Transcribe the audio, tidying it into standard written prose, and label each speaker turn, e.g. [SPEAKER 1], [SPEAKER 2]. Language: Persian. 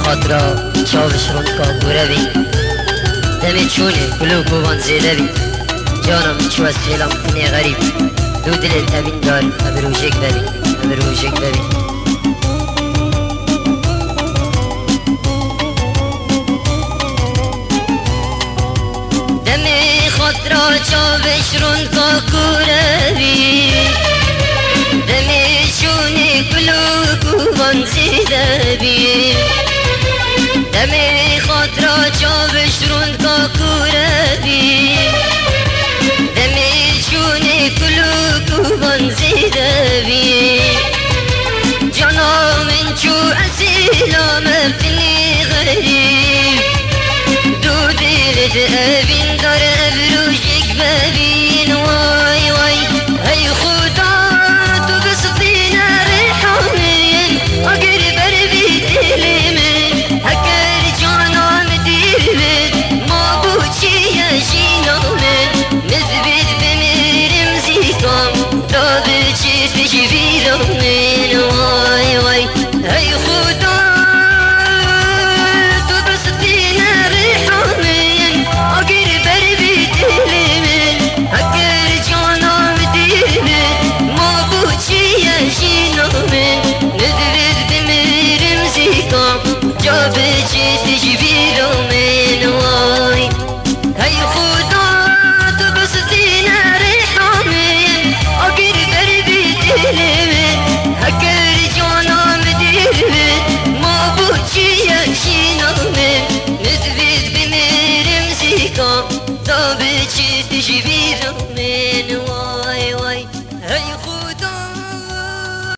[SPEAKER 1] خاطرة چاوش رون کا گوره بی دمی چونه گلو گوان زیده بی جانم چو از فیلم اینه غریب دو دل تبین دار امروژک ببی امروژک ببی دمی خاطرة چاوش رون کا گوره بی دمی چونه گلو گوان زیده بی دمی خاطرة چاوش رون کا گوره بی دمی چونه گلو گوان زیده بی جانا من چو اسیلام بینی غریب دو دل دبین دار ابروژک ببین وای وای ای خدا تو بسطین ریحانین اگر بر بی دل من اگر جانم دیر من ما بوچی جینا من نزبید بمیرم زیتام تا بچی تشویرم من وای وای ای خدا تو بسطین ریحانین اگر بر بی دل من اگر جانم دیر من ما بوچی جینا من نزبید بمیرم زیتام تا بچی